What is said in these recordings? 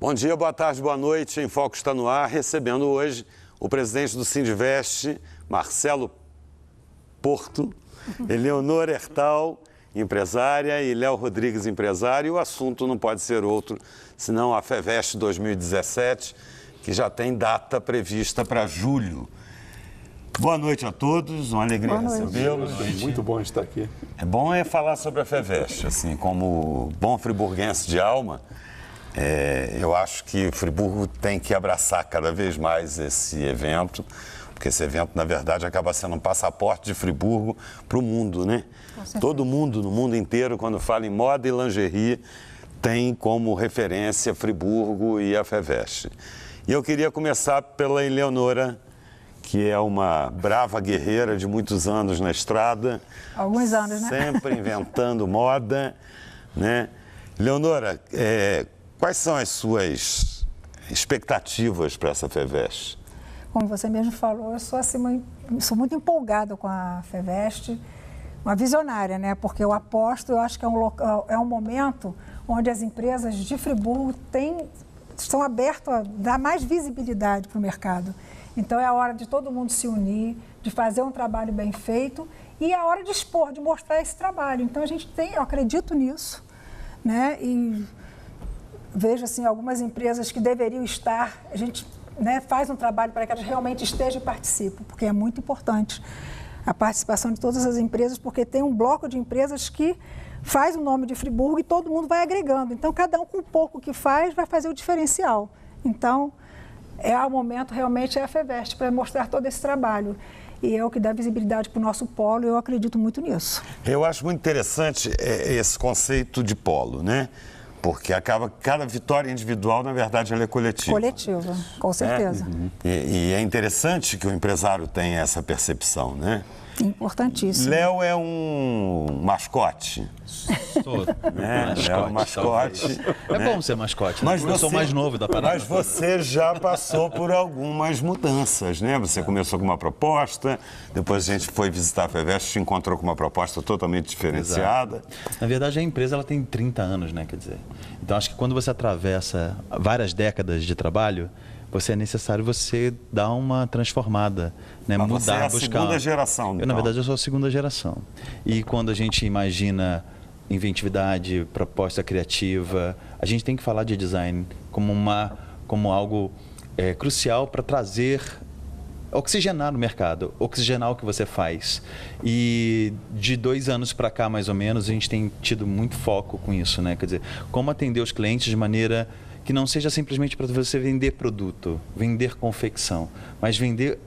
Bom dia, boa tarde, boa noite. Em Foco está no ar, recebendo hoje o presidente do Sindivest, Marcelo Porto, Eleonora Ertal, empresária, e Léo Rodrigues, empresário. E o assunto não pode ser outro, senão a FEVEST 2017, que já tem data prevista para julho. Boa noite a todos, uma alegria recebê-los. Muito bom estar aqui. É bom falar sobre a FEVEST, assim, como bom friburguense de alma. Eu acho que Friburgo tem que abraçar cada vez mais esse evento, porque esse evento, na verdade, acaba sendo um passaporte de Friburgo para o mundo, né? Todo mundo, no mundo inteiro, quando fala em moda e lingerie, tem como referência Friburgo e a FEVEST. E eu queria começar pela Eleonora, que é uma brava guerreira de muitos anos na estrada. Alguns anos, né? Sempre inventando moda, né? Leonora, quais são as suas expectativas para essa FEVEST? Como você mesmo falou, eu sou, assim, muito empolgada com a FEVEST, uma visionária, né? Porque eu aposto, eu acho que é um momento onde as empresas de Friburgo estão abertas a dar mais visibilidade para o mercado. Então é a hora de todo mundo se unir, de fazer um trabalho bem feito e é a hora de expor, de mostrar esse trabalho. Então eu acredito nisso, né? E vejo assim algumas empresas que deveriam estar, a gente, né, faz um trabalho para que elas realmente estejam e participem, porque é muito importante a participação de todas as empresas, porque tem um bloco de empresas que faz o nome de Friburgo e todo mundo vai agregando. Então cada um com o pouco que faz vai fazer o diferencial. Então o momento realmente é a FEVEST para mostrar todo esse trabalho. E é o que dá visibilidade para o nosso polo, e eu acredito muito nisso. Eu acho muito interessante esse conceito de polo, né? Porque acaba cada vitória individual, na verdade, ela é coletiva. Coletiva, com certeza. E é interessante que o empresário tenha essa percepção, né? Importantíssimo. Léo é um mascote. Sou É um mascote. É bom ser mascote, né? Mas eu sou mais novo da parada. Mas você já passou por algumas mudanças, né? Você começou com uma proposta, depois a gente foi visitar a FEVEST, te encontrou com uma proposta totalmente diferenciada. Exato. Na verdade, a empresa ela tem 30 anos, né? Quer dizer, então acho que quando você atravessa várias décadas de trabalho, é necessário você dar uma transformada, né? Mas mudar, você é a buscar. Segunda geração, então. Na verdade, eu sou a segunda geração. E quando a gente imagina inventividade, proposta criativa, a gente tem que falar de design como algo crucial para oxigenar o mercado, oxigenar o que você faz. E de 2 anos para cá, mais ou menos, a gente tem tido muito foco com isso, né? Quer dizer, como atender os clientes de maneira que não seja simplesmente para você vender produto, vender confecção, mas vender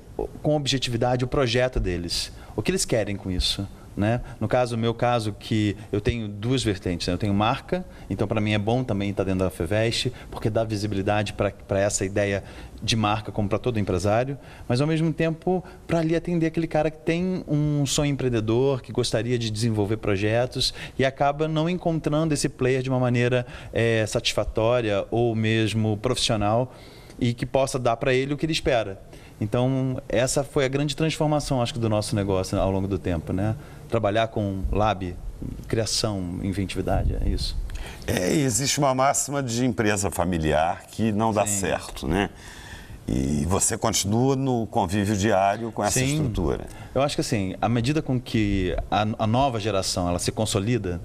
com objetividade o projeto deles, o que eles querem com isso, né? No meu caso, que eu tenho 2 vertentes, né? Eu tenho marca, então para mim é bom também estar dentro da FEVEST, porque dá visibilidade para essa ideia de marca como para todo empresário, mas ao mesmo tempo para ali atender aquele cara que tem um sonho empreendedor, que gostaria de desenvolver projetos e acaba não encontrando esse player de uma maneira satisfatória ou mesmo profissional e que possa dar para ele o que ele espera. Então, essa foi a grande transformação, acho que, do nosso negócio ao longo do tempo, né? Trabalhar com lab, criação, inventividade, é isso. Existe uma máxima de empresa familiar que não dá certo, né? E você continua no convívio diário com essa estrutura. Eu acho que, assim, à medida com que a nova geração ela se consolida,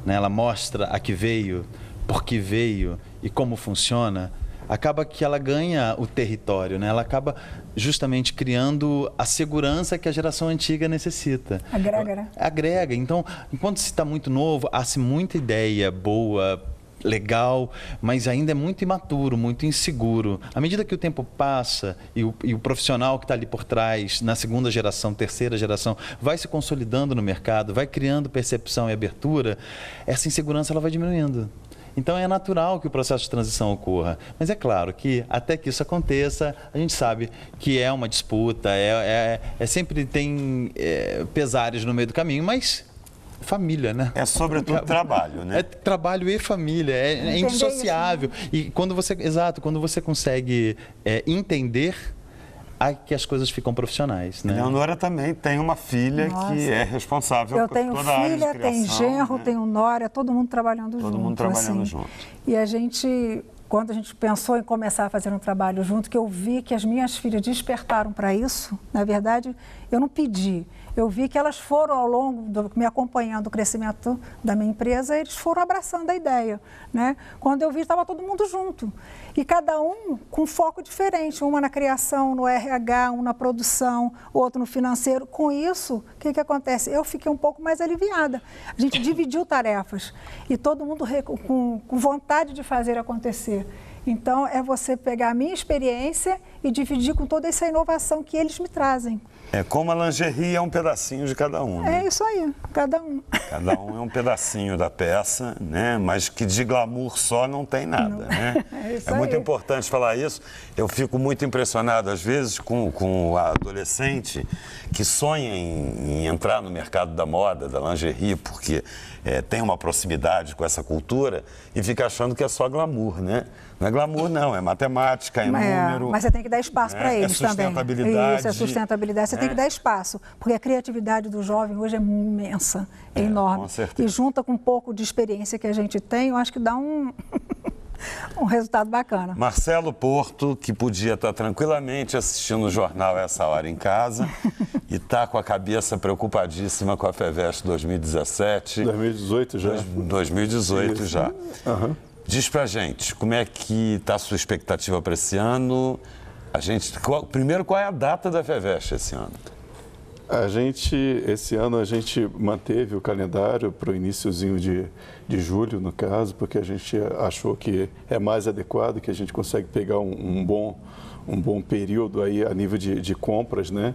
né? Ela mostra a que veio, por que veio e como funciona, acaba que ela ganha o território, né? Ela acaba justamente criando a segurança que a geração antiga necessita. Agrega, né? Agrega. Então, enquanto se está muito novo, há-se muita ideia boa, legal, mas ainda é muito imaturo, muito inseguro. À medida que o tempo passa e o profissional que está ali por trás, na segunda geração, terceira geração, vai se consolidando no mercado, vai criando percepção e abertura, essa insegurança ela vai diminuindo. Então é natural que o processo de transição ocorra, mas é claro que até que isso aconteça, a gente sabe que é uma disputa, sempre tem pesares no meio do caminho, mas família, né? É sobretudo trabalho, né? É trabalho e família, é indissociável. Isso, né? E quando você consegue entender que as coisas ficam profissionais, né? Leonora também tem uma filha que é responsável por toda a área de criação. Eu tenho filha, tenho genro, tenho nora, todo mundo trabalhando junto. Todo mundo trabalhando junto. E a gente, quando a gente pensou em começar a fazer um trabalho junto, que eu vi que as minhas filhas despertaram para isso, na verdade, eu não pedi. Eu vi que elas foram, ao longo, me acompanhando o crescimento da minha empresa, eles foram abraçando a ideia, né? Quando eu vi, estava todo mundo junto. E cada um com foco diferente, uma na criação, no RH, um na produção, outro no financeiro. Com isso, o que acontece? Eu fiquei um pouco mais aliviada. A gente dividiu tarefas e todo mundo com vontade de fazer acontecer. Então, é você pegar a minha experiência e dividir com toda essa inovação que eles me trazem. É como a lingerie é um pedacinho de cada um, né? É isso aí, cada um. Cada um é um pedacinho da peça, né? Mas que de glamour só não tem nada, né? É muito importante falar isso. Eu fico muito impressionado, às vezes, com a adolescente que sonha em entrar no mercado da moda, da lingerie, porque tem uma proximidade com essa cultura e fica achando que é só glamour, né? Não é glamour, não, é matemática, é número. Mas você tem que dar espaço para eles também. É sustentabilidade. Isso, é sustentabilidade. Você tem que dar espaço, porque a criatividade do jovem hoje é imensa, é enorme. Com certeza. E junta com um pouco de experiência que a gente tem, eu acho que dá um resultado bacana. Marcelo Porto, que podia estar tranquilamente assistindo o jornal essa hora em casa e está com a cabeça preocupadíssima com a FEVEST 2017. 2018 já. 2018 Isso. já. Uhum. Diz pra gente, como é que está a sua expectativa para esse ano? Primeiro, qual é a data da FEVEST esse ano? Esse ano a gente manteve o calendário para o iniciozinho de julho, no caso, porque a gente achou que é mais adequado, que a gente consegue pegar um bom período aí a nível de compras, né?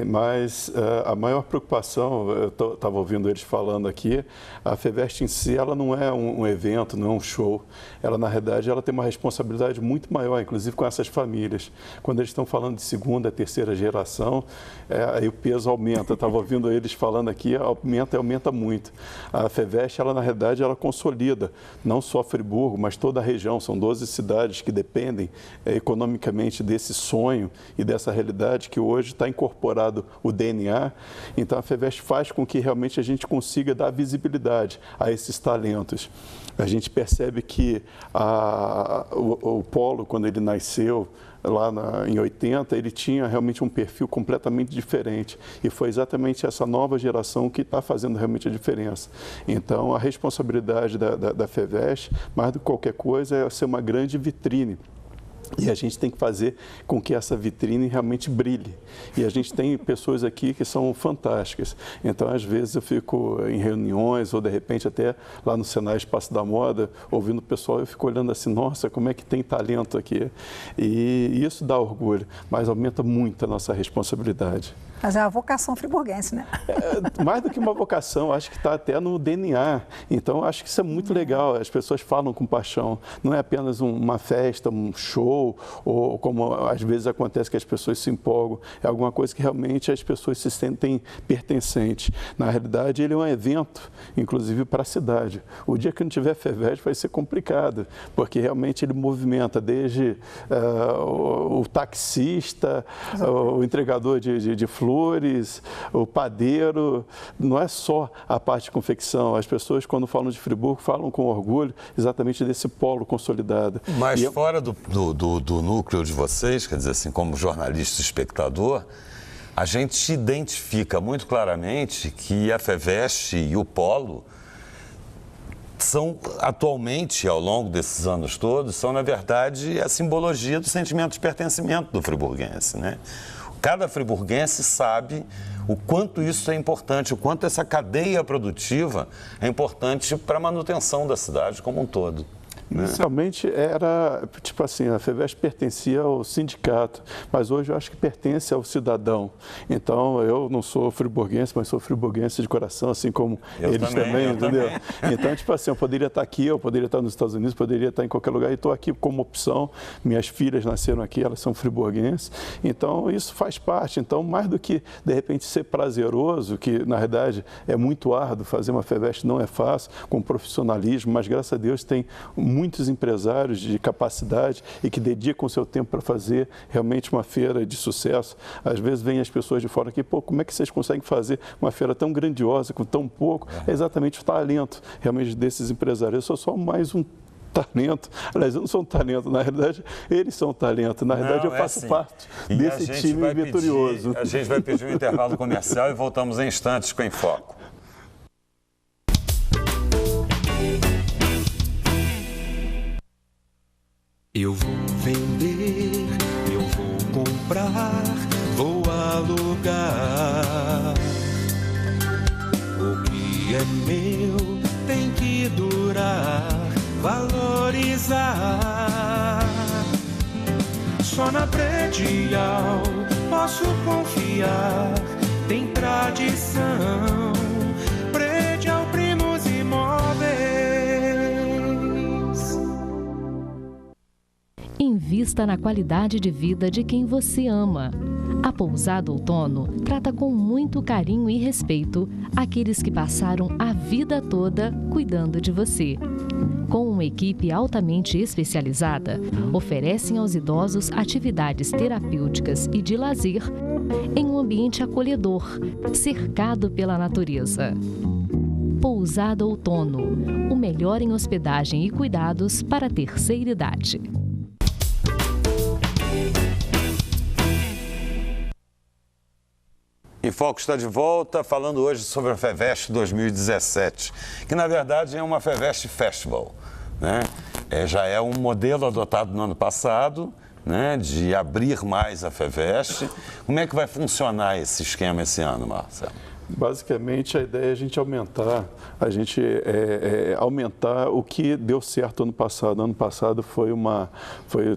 Mas a maior preocupação, eu estava ouvindo eles falando aqui, a FEVEST em si, ela não é um evento, não é um show. Ela, na realidade, ela tem uma responsabilidade muito maior, inclusive com essas famílias. Quando eles estão falando de segunda, terceira geração, aí o peso aumenta. Eu estava ouvindo eles falando aqui, aumenta muito. A FEVEST, ela, na realidade, ela consolida não só Friburgo, mas toda a região. São 12 cidades que dependem economicamente desse sonho e dessa realidade que hoje está incorporado o DNA, então a FEVEST faz com que realmente a gente consiga dar visibilidade a esses talentos. A gente percebe que o Polo, quando ele nasceu, lá em 80, ele tinha realmente um perfil completamente diferente e foi exatamente essa nova geração que está fazendo realmente a diferença. Então, a responsabilidade da FEVEST, mais do que qualquer coisa, é ser uma grande vitrine. E a gente tem que fazer com que essa vitrine realmente brilhe. E a gente tem pessoas aqui que são fantásticas. Então, às vezes, eu fico em reuniões ou, de repente, até lá no Senai Espaço da Moda, ouvindo o pessoal, eu fico olhando assim, nossa, como é que tem talento aqui. E isso dá orgulho, mas aumenta muito a nossa responsabilidade. Mas é a vocação friburguense, né? Mais do que uma vocação, acho que está até no DNA. Então, acho que isso é muito legal. As pessoas falam com paixão. Não é apenas uma festa, um show, ou como às vezes acontece que as pessoas se empolgam. É alguma coisa que realmente as pessoas se sentem pertencentes. Na realidade, ele é um evento, inclusive para a cidade. O dia que não tiver FEVEST vai ser complicado, porque realmente ele movimenta desde o taxista, o entregador de flores, o padeiro, não é só a parte de confecção. As pessoas, quando falam de Friburgo, falam com orgulho exatamente desse polo consolidado. Mas fora do núcleo de vocês, quer dizer assim, como jornalista e espectador, a gente identifica muito claramente que a FEVEST e o polo são, atualmente, ao longo desses anos todos, são, na verdade, a simbologia do sentimento de pertencimento do friburguense, né? Cada friburguense sabe o quanto isso é importante, o quanto essa cadeia produtiva é importante para a manutenção da cidade como um todo. Inicialmente era, tipo assim, a FEVEST pertencia ao sindicato, mas hoje eu acho que pertence ao cidadão. Então, eu não sou friburguense, mas sou friburguense de coração, assim como eles também, entendeu? Então, tipo assim, eu poderia estar aqui, eu poderia estar nos Estados Unidos, poderia estar em qualquer lugar, e estou aqui como opção. Minhas filhas nasceram aqui, elas são friburguenses, então isso faz parte. Então, mais do que, de repente, ser prazeroso, que na verdade é muito árduo, fazer uma FEVEST não é fácil, com profissionalismo, mas graças a Deus tem muitos empresários de capacidade e que dedicam o seu tempo para fazer realmente uma feira de sucesso. Às vezes vêm as pessoas de fora aqui, pô, como é que vocês conseguem fazer uma feira tão grandiosa, com tão pouco? É exatamente o talento realmente desses empresários. Eu sou só mais um talento. Aliás, eu não sou um talento, na realidade, eles são um talento. Na realidade, eu faço parte desse time vitorioso. A gente vai pedir um intervalo comercial e voltamos em instantes com Em Foco. Eu vou vender, eu vou comprar, vou alugar. O que é meu tem que durar, valorizar. Só na Predial posso confiar, tem tradição. Predial Primos Imóveis. Invista na qualidade de vida de quem você ama. A Pousada Outono trata com muito carinho e respeito aqueles que passaram a vida toda cuidando de você. Com uma equipe altamente especializada, oferecem aos idosos atividades terapêuticas e de lazer em um ambiente acolhedor, cercado pela natureza. Pousada Outono, o melhor em hospedagem e cuidados para a terceira idade. Em Foco está de volta, falando hoje sobre a FEVEST 2017, que na verdade é uma FEVEST Festival, né? Já é um modelo adotado no ano passado, né, de abrir mais a FEVEST. Como é que vai funcionar esse esquema esse ano, Marcelo? Basicamente, a ideia é a gente aumentar, aumentar o que deu certo ano passado. Ano passado foi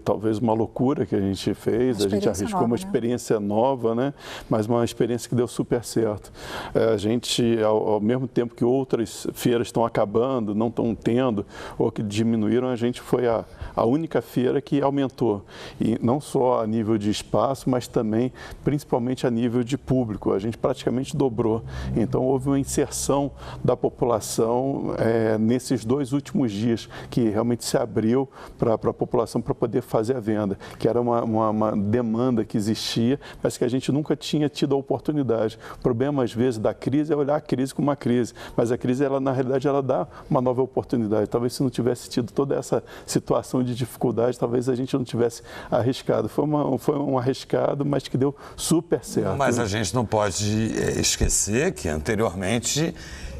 talvez uma loucura que a gente fez, a gente arriscou uma experiência nova, né? Mas uma experiência que deu super certo. A gente, ao mesmo tempo que outras feiras estão acabando, não estão tendo, ou que diminuíram, a gente foi a única feira que aumentou. E não só a nível de espaço, mas também, principalmente a nível de público. A gente praticamente dobrou. Então, houve uma inserção da população nesses 2 últimos dias, que realmente se abriu para a população para poder fazer a venda, que era uma demanda que existia, mas que a gente nunca tinha tido a oportunidade. O problema, às vezes, da crise é olhar a crise como uma crise, mas a crise, na realidade, ela dá uma nova oportunidade. Talvez se não tivesse tido toda essa situação de dificuldade, talvez a gente não tivesse arriscado. Foi um arriscado, mas que deu super certo. Mas a gente não pode esquecer que anteriormente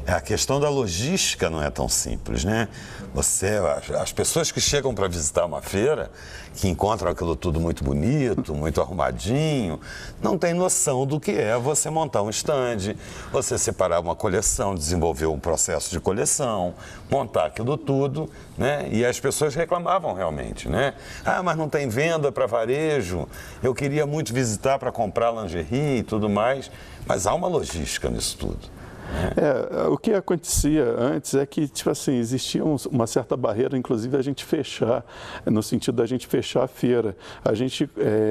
a questão da logística não é tão simples, né? As pessoas que chegam para visitar uma feira, que encontram aquilo tudo muito bonito, muito arrumadinho, não tem noção do que é você montar um stand, você separar uma coleção, desenvolver um processo de coleção, montar aquilo tudo, né? E as pessoas reclamavam realmente, né? Ah, mas não tem venda para varejo, eu queria muito visitar para comprar lingerie e tudo mais, mas há uma logística nisso tudo. O que acontecia antes é que, tipo assim, existia uma certa barreira, inclusive a gente fechar, no sentido da gente fechar a feira.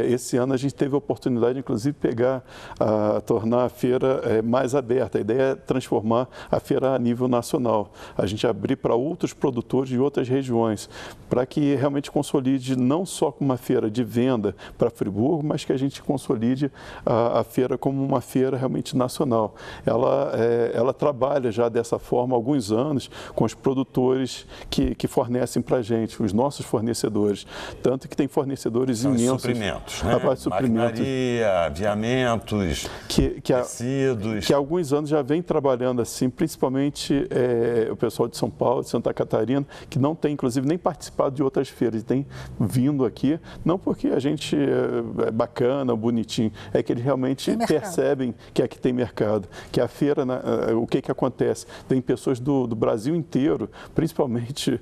Esse ano a gente teve a oportunidade, inclusive, de tornar a feira mais aberta. A ideia é transformar a feira a nível nacional. A gente abrir para outros produtores de outras regiões, para que realmente consolide não só como uma feira de venda para Friburgo, mas que a gente consolide a feira como uma feira realmente nacional. Ela trabalha já dessa forma há alguns anos com os produtores que fornecem para a gente, os nossos fornecedores. Tanto que tem fornecedores imensos. Suprimentos, né? A parte de suprimentos. Maquinaria, aviamentos, tecidos. Que há alguns anos já vem trabalhando assim, principalmente o pessoal de São Paulo, de Santa Catarina, que não tem, inclusive, nem participado de outras feiras, tem vindo aqui, não porque a gente é bacana, bonitinho, é que eles realmente percebem que aqui tem mercado, que a feira, o que acontece? Tem pessoas do Brasil inteiro, principalmente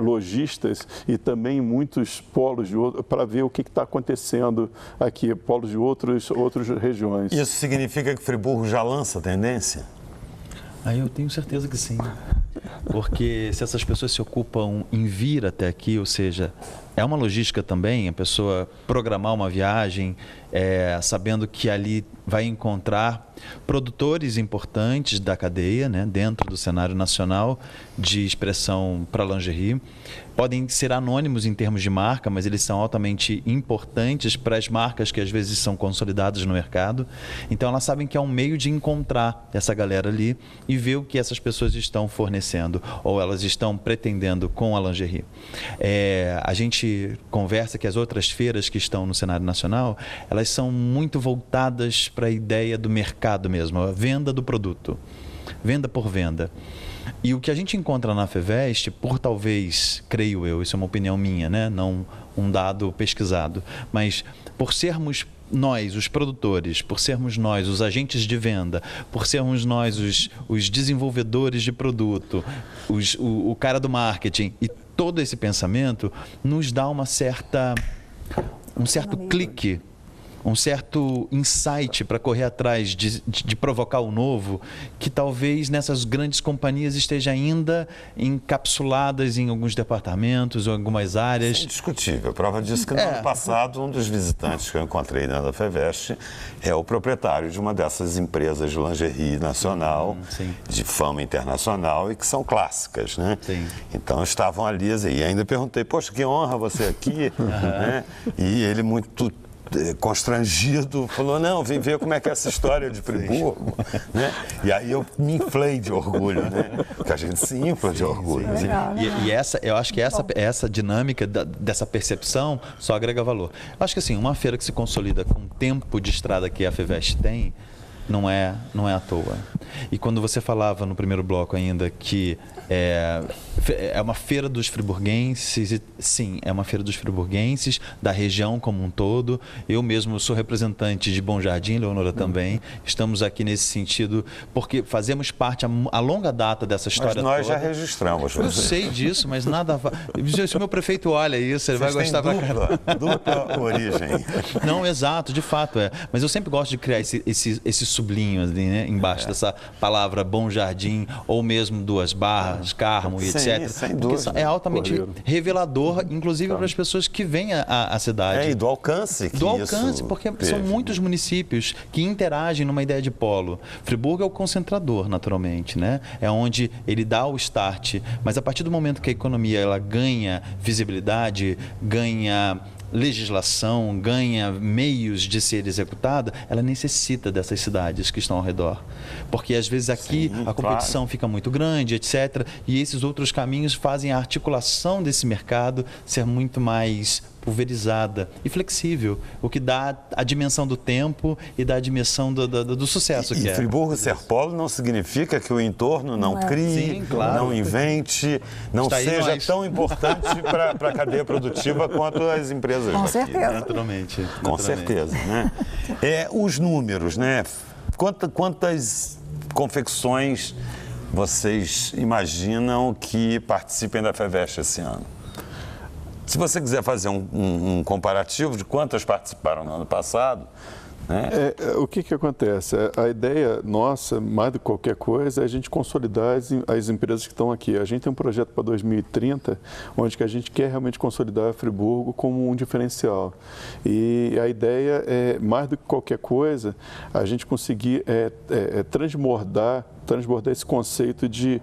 lojistas e também muitos polos para ver o que está acontecendo aqui, polos de outras regiões. Isso significa que Friburgo já lança a tendência? Eu tenho certeza que sim. Porque se essas pessoas se ocupam em vir até aqui, ou seja, é uma logística também, a pessoa programar uma viagem, sabendo que ali vai encontrar produtores importantes da cadeia, né, dentro do cenário nacional de expressão para lingerie. Podem ser anônimos em termos de marca, mas eles são altamente importantes para as marcas que às vezes são consolidadas no mercado. Então elas sabem que é um meio de encontrar essa galera ali e ver o que essas pessoas estão fornecendo ou elas estão pretendendo com a lingerie. A gente conversa que as outras feiras que estão no cenário nacional, elas são muito voltadas para a ideia do mercado mesmo, a venda do produto, venda por venda. E o que a gente encontra na FEVEST, por talvez, creio eu, isso é uma opinião minha, né? Não um dado pesquisado, mas por sermos nós, os produtores, por sermos nós, os agentes de venda, por sermos nós, os desenvolvedores de produto, o cara do marketing, e todo esse pensamento nos dá um certo clique, um certo insight para correr atrás de provocar o novo, que talvez nessas grandes companhias esteja ainda encapsuladas em alguns departamentos ou algumas áreas. É indiscutível. Prova disso que no ano passado, um dos visitantes que eu encontrei na FEVEST é o proprietário de uma dessas empresas de lingerie nacional, de fama internacional e que são clássicas, né? Sim. Então estavam ali e ainda perguntei, poxa, que honra você aqui, né? E ele muito constrangido, falou, não, vem ver como é que é essa história de Friburgo, né? E aí eu me inflei de orgulho, né? Porque a gente se infla de orgulho. E essa, eu acho que essa dinâmica dessa percepção só agrega valor. Eu acho que assim, uma feira que se consolida com o tempo de estrada que a FEVEST tem, não é à toa. E quando você falava no primeiro bloco ainda que é uma feira dos friburguenses, sim, é uma feira dos friburguenses, da região como um todo. Eu mesmo sou representante de Bom Jardim, Leonora também. Estamos aqui nesse sentido porque fazemos parte a longa data dessa história toda. Mas nós já registramos. Eu sei disso, mas nada... Se o meu prefeito olha isso, ele vai gostar pra caramba. Dupla origem. Não, exato, de fato é. Mas eu sempre gosto de criar esse sublinho ali, né, embaixo dessa palavra Bom Jardim, ou mesmo Duas Barras, Carmo e etc. Sem dúvida. É altamente revelador, inclusive para as pessoas que vêm à cidade. E do alcance que porque teve, são muitos municípios que interagem numa ideia de polo. Friburgo é o concentrador, naturalmente, né? É onde ele dá o start, mas a partir do momento que a economia ela ganha visibilidade, ganha legislação, ganha meios de ser executada, ela necessita dessas cidades que estão ao redor. Porque às vezes aqui a competição fica muito grande, etc. E esses outros caminhos fazem a articulação desse mercado ser muito mais pulverizada e flexível, o que dá a dimensão do tempo e dá a dimensão do sucesso que é. E Friburgo ser polo não significa que o entorno não crie, não invente, não seja tão importante para a cadeia produtiva quanto as empresas Com daqui. certeza. Naturalmente. Com certeza, né? Os números, né? Quantas confecções vocês imaginam que participem da FEVEST esse ano? Se você quiser fazer um comparativo de quantas participaram no ano passado, né? O que acontece? A ideia nossa, mais do que qualquer coisa, é a gente consolidar as empresas que estão aqui. A gente tem um projeto para 2030, onde que a gente quer realmente consolidar a Friburgo como um diferencial. E a ideia é, mais do que qualquer coisa, a gente conseguir transbordar esse conceito de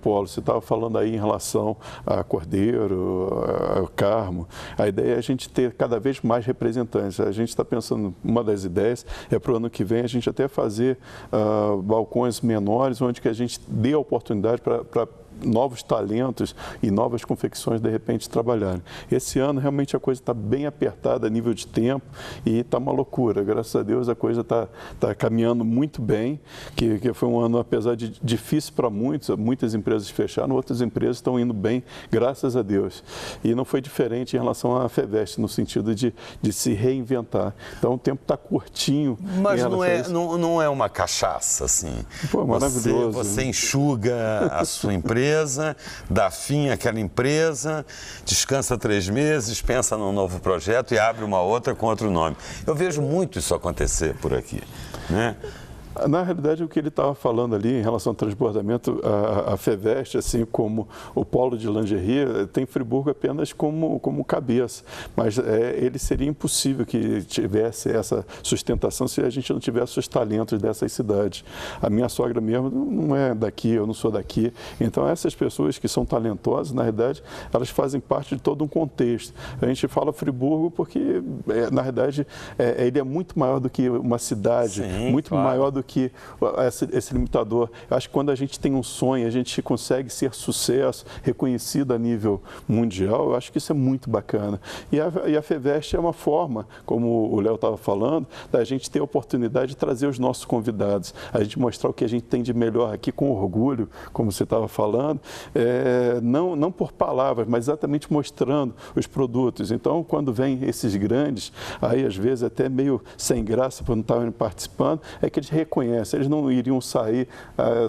polo. Você estava falando aí em relação a Cordeiro, a Carmo. A ideia é a gente ter cada vez mais representantes. A gente está pensando, uma das ideias é para o ano que vem a gente até fazer balcões menores, onde que a gente dê a oportunidade para novos talentos e novas confecções, de repente, trabalharem. Esse ano, realmente, a coisa está bem apertada a nível de tempo e está uma loucura. Graças a Deus, a coisa está caminhando muito bem, que foi um ano, apesar de difícil para muitas empresas fecharam, outras empresas estão indo bem, graças a Deus. E não foi diferente em relação à FEVEST, no sentido de se reinventar. Então, o tempo está curtinho. Mas não é uma cachaça, assim. Pô, maravilhoso. Você enxuga a sua empresa, dá fim àquela empresa, descansa 3 meses, pensa num novo projeto e abre uma outra com outro nome. Eu vejo muito isso acontecer por aqui, né? Na realidade, o que ele estava falando ali em relação ao transbordamento, a FEVEST, assim como o polo de lingerie, tem Friburgo apenas como cabeça. Mas ele seria impossível que tivesse essa sustentação se a gente não tivesse os talentos dessas cidades. A minha sogra mesmo não é daqui, eu não sou daqui. Então, essas pessoas que são talentosas, na realidade, elas fazem parte de todo um contexto. A gente fala Friburgo porque, na realidade, ele é muito maior do que uma cidade, Sim, muito claro. maior do que esse limitador. Eu acho que quando a gente tem um sonho, a gente consegue ser sucesso, reconhecido a nível mundial, eu acho que isso é muito bacana. E a FEVEST é uma forma, como o Léo estava falando, da gente ter a oportunidade de trazer os nossos convidados, a gente mostrar o que a gente tem de melhor aqui com orgulho, como você estava falando, não por palavras, mas exatamente mostrando os produtos. Então, quando vem esses grandes, aí às vezes até meio sem graça por não estarem participando, é que eles reconhecem, eles não iriam sair,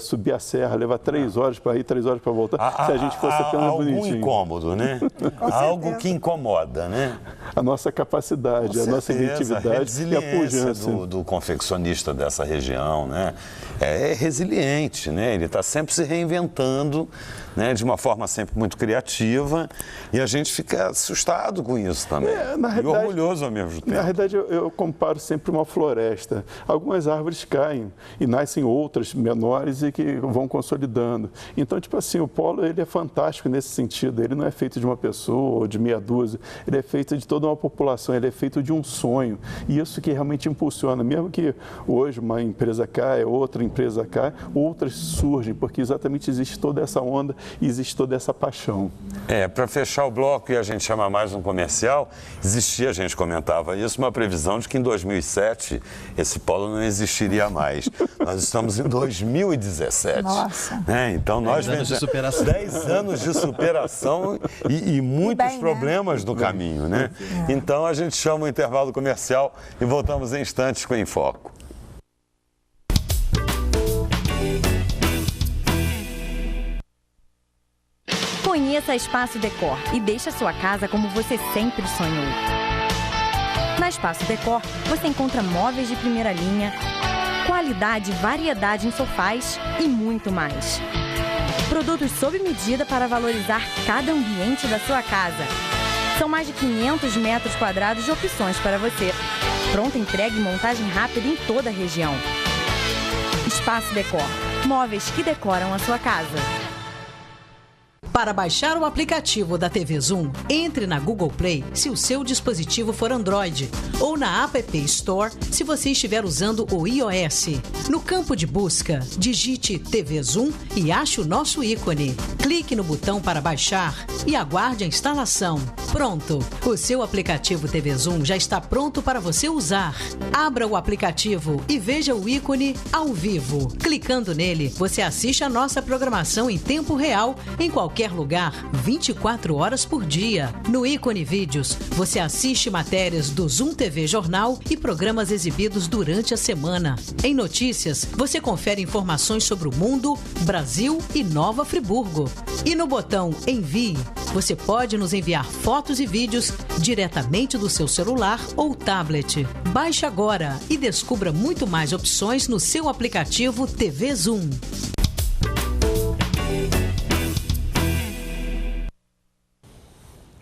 subir a serra, levar 3 horas para ir, 3 horas para voltar, se a gente fosse apenas bonitinho. Algum incômodo, né? Algo que incomoda, né? A nossa capacidade, a nossa inventividade e a pujança do confeccionista dessa região, né? É resiliente, né? Ele está sempre se reinventando, né? De uma forma sempre muito criativa, e a gente fica assustado com isso também. E orgulhoso ao mesmo tempo. Na verdade, eu comparo sempre uma floresta. Algumas árvores caem e nascem outras menores e que vão consolidando. Então, tipo assim, o polo ele é fantástico nesse sentido. Ele não é feito de uma pessoa ou de meia dúzia. Ele é feito de toda uma população. Ele é feito de um sonho. E isso que realmente impulsiona. Mesmo que hoje uma empresa caia, outra empresa caia, outras surgem, porque exatamente existe toda essa onda e existe toda essa paixão. Para fechar o bloco e a gente chamar mais um comercial, existia, a gente comentava isso, uma previsão de que em 2007 esse polo não existiria mais. Nós estamos em 2017. Nossa. Então nós 10 anos de superação. 10 anos de superação e muitos bem, né? problemas no caminho, né? Então a gente chama o intervalo comercial e voltamos em instantes com o Em Foco. Conheça a Espaço Decor e deixe a sua casa como você sempre sonhou. Na Espaço Decor, você encontra móveis de primeira linha, qualidade e variedade em sofás e muito mais. Produtos sob medida para valorizar cada ambiente da sua casa. São mais de 500 metros quadrados de opções para você. Pronta entrega e montagem rápida em toda a região. Espaço Decor. Móveis que decoram a sua casa. Para baixar o aplicativo da TV Zoom, entre na Google Play se o seu dispositivo for Android ou na App Store se você estiver usando o iOS. No campo de busca, digite TV Zoom e ache o nosso ícone. Clique no botão para baixar e aguarde a instalação. Pronto! O seu aplicativo TV Zoom já está pronto para você usar. Abra o aplicativo e veja o ícone ao vivo. Clicando nele, você assiste a nossa programação em tempo real em qualquer lugar, 24 horas por dia. No ícone Vídeos, você assiste matérias do Zoom TV Jornal e programas exibidos durante a semana. Em Notícias, você confere informações sobre o mundo, Brasil e Nova Friburgo. E no botão Envie, você pode nos enviar fotos e vídeos diretamente do seu celular ou tablet. Baixe agora e descubra muito mais opções no seu aplicativo TV Zoom.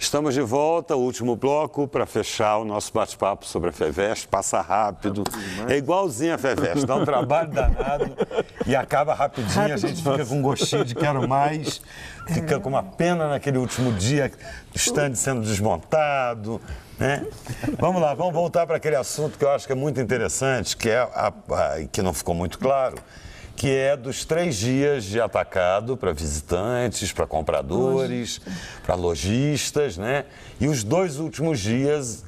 Estamos de volta, o último bloco, para fechar o nosso bate-papo sobre a FEVEST. Passa rápido, é igualzinho a FEVEST, dá um trabalho danado e acaba rapidinho, a gente fica com um gostinho de quero mais, fica com uma pena naquele último dia, o stand sendo desmontado, né? Vamos lá, vamos voltar para aquele assunto que eu acho que é muito interessante, que é que não ficou muito claro, que é dos 3 dias de atacado para visitantes, para compradores, para lojistas, né? E os 2 últimos dias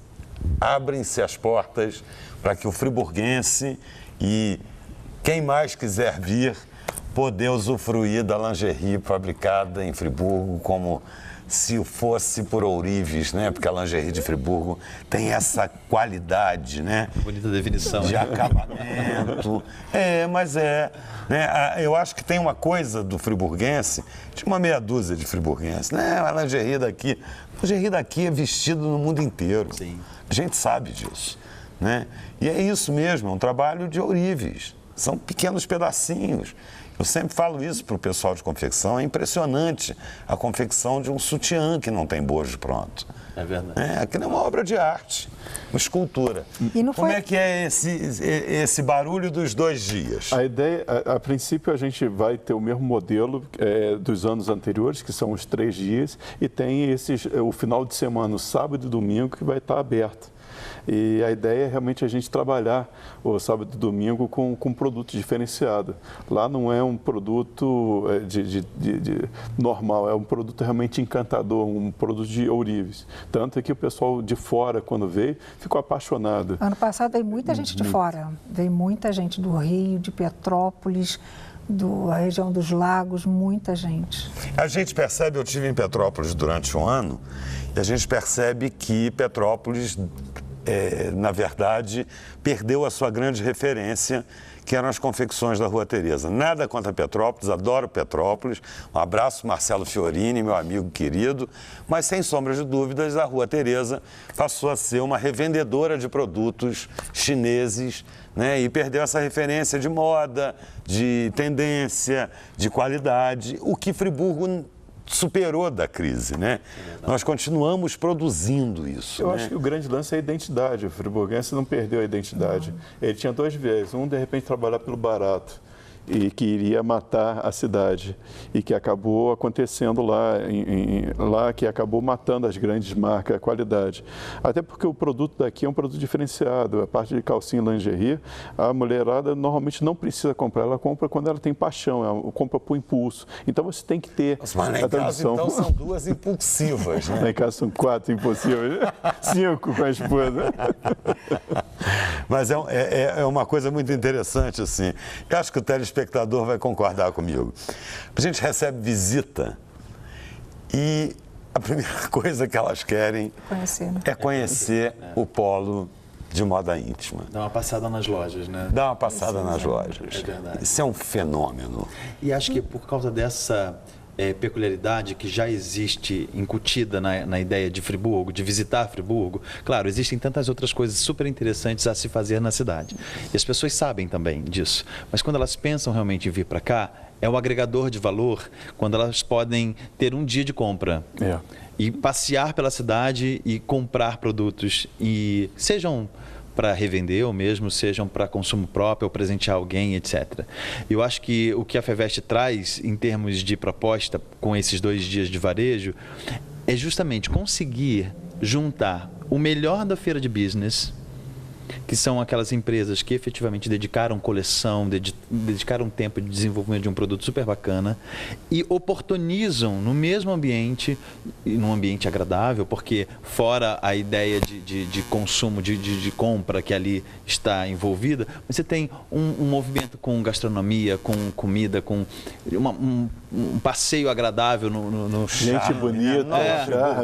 abrem-se as portas para que o friburguense e quem mais quiser vir poder usufruir da lingerie fabricada em Friburgo, como se fosse por ourives, né? Porque a lingerie de Friburgo tem essa qualidade, né? Bonita definição. De acabamento. Mas né? Eu acho que tem uma coisa do friburguense, de uma meia dúzia de friburguenses, né? A lingerie daqui é vestido no mundo inteiro. Sim. A gente sabe disso, né? E é isso mesmo, é um trabalho de ourives. são pequenos pedacinhos. Eu sempre falo isso para o pessoal de confecção, é impressionante a confecção de um sutiã que não tem bojo pronto. É verdade. Aquilo é uma obra de arte, uma escultura. Como é que é esse barulho dos 2 dias? A ideia, a princípio, a gente vai ter o mesmo modelo dos anos anteriores, que são os 3 dias, e tem o final de semana, o sábado e domingo, que vai estar aberto. E a ideia é realmente a gente trabalhar o sábado e domingo com produto diferenciado. Lá não é um produto normal, é um produto realmente encantador, um produto de ourives. Tanto é que o pessoal de fora, quando veio, ficou apaixonado. Ano passado veio muita gente de fora, veio muita gente do Rio, de Petrópolis, da região dos lagos, muita gente. A gente percebe, eu estive em Petrópolis durante um ano, e a gente percebe que Petrópolis, na verdade, perdeu a sua grande referência, que eram as confecções da Rua Tereza. Nada contra Petrópolis, adoro Petrópolis. Um abraço, Marcelo Fiorini, meu amigo querido. Mas, sem sombra de dúvidas, a Rua Tereza passou a ser uma revendedora de produtos chineses, né? E perdeu essa referência de moda, de tendência, de qualidade, o que Friburgo superou da crise, né? Nós continuamos produzindo isso. Eu acho que o grande lance é a identidade. O friburguense não perdeu a identidade. Ele tinha 2 viés. Um, de repente, trabalhar pelo barato e que iria matar a cidade e que acabou acontecendo lá que acabou matando as grandes marcas, a qualidade. Até porque o produto daqui é um produto diferenciado. A parte de calcinha e lingerie, a mulherada normalmente não precisa comprar, ela compra quando ela tem paixão, ela compra por impulso. Então você tem que ter Mas lá em casa, então, são 2 impulsivas, né? Lá em casa são 4 impulsivas, 5 com a esposa. Mas é uma coisa muito interessante, assim. Eu acho que o telespectador vai concordar comigo. A gente recebe visita e a primeira coisa que elas querem é conhecer o polo de moda íntima. Dá uma passada nas lojas, né? Dá uma passada nas lojas. É verdade. Isso é um fenômeno. E acho que por causa dessa peculiaridade que já existe incutida na ideia de Friburgo, de visitar Friburgo, claro, existem tantas outras coisas super interessantes a se fazer na cidade. E as pessoas sabem também disso. Mas quando elas pensam realmente em vir para cá, é o agregador de valor quando elas podem ter um dia de compra. E passear pela cidade e comprar produtos, e sejam para revender ou mesmo sejam para consumo próprio ou presentear alguém, etc. Eu acho que o que a FEVEST traz em termos de proposta com esses 2 dias de varejo é justamente conseguir juntar o melhor da feira de business, que são aquelas empresas que efetivamente dedicaram coleção, dedicaram tempo de desenvolvimento de um produto super bacana e oportunizam no mesmo ambiente, e num ambiente agradável, porque fora a ideia de consumo, de compra que ali está envolvida, você tem um movimento com gastronomia, com comida, com um passeio agradável no gente bonita,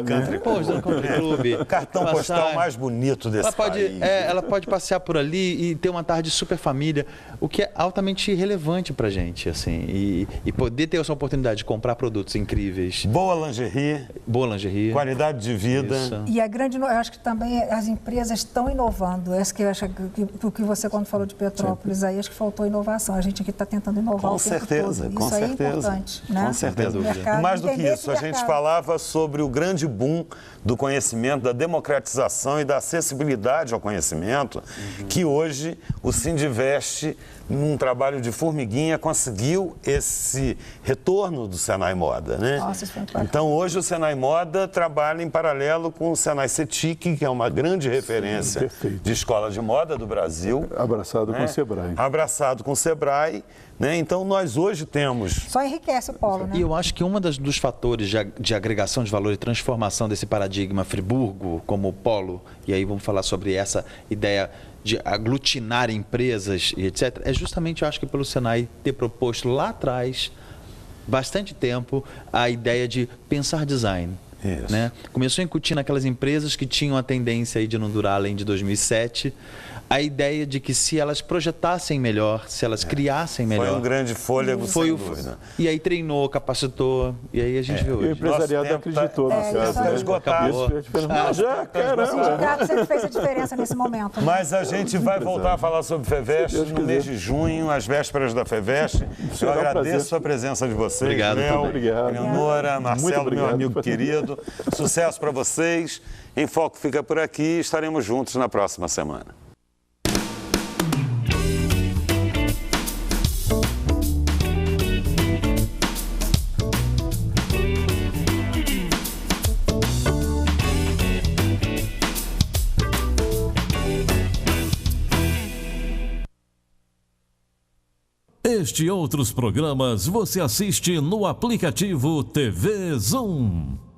Country Club. O cartão postal mais bonito desse país. Ela pode passear por ali e ter uma tarde super família, o que é altamente relevante pra gente, assim, e poder ter essa oportunidade de comprar produtos incríveis. Boa lingerie. Qualidade de vida. Isso. E eu acho que também as empresas estão inovando. Essa que eu acho que você, quando falou de Petrópolis, aí acho que faltou inovação. A gente aqui está tentando inovar o tempo todo. Isso aí é importante, né? Com certeza. Mais do que isso, a gente falava sobre o grande boom do conhecimento, da democratização e da acessibilidade ao conhecimento, que hoje o Sindivest, num trabalho de formiguinha, conseguiu esse retorno do Senai Moda, né? Nossa, isso foi muito bacana. Então, hoje o Senai Moda trabalha em paralelo com o Senai CETIC, que é uma grande referência de escola de moda do Brasil. Abraçado com o Sebrae. Abraçado com o Sebrae. Né? Então, nós hoje temos... Só enriquece o polo, né? E eu acho que dos fatores de agregação de valor e transformação desse paradigma Friburgo como polo, e aí vamos falar sobre essa ideia de aglutinar empresas e etc., é justamente, eu acho que pelo Senai ter proposto lá atrás, bastante tempo, a ideia de pensar design. Né? Começou a incutir naquelas empresas que tinham a tendência aí de não durar além de 2007, a ideia de que se elas projetassem melhor, se elas criassem melhor... Foi um grande fôlego, sem dúvida. E aí treinou, capacitou, e aí a gente vê hoje. E o empresariado acreditou no caso. Tá esgotado. Já, caramba. O sindicato sempre fez a diferença nesse momento. Né? Mas a gente vai voltar a falar sobre FEVEST no mês de junho, às vésperas da FEVEST. Eu agradeço a presença de vocês. Obrigado. Léo, Obrigado. Eleonora, Marcelo, meu amigo querido. Sucesso para vocês. Em Foco fica por aqui. Estaremos juntos na próxima semana. Este e outros programas você assiste no aplicativo TV Zoom.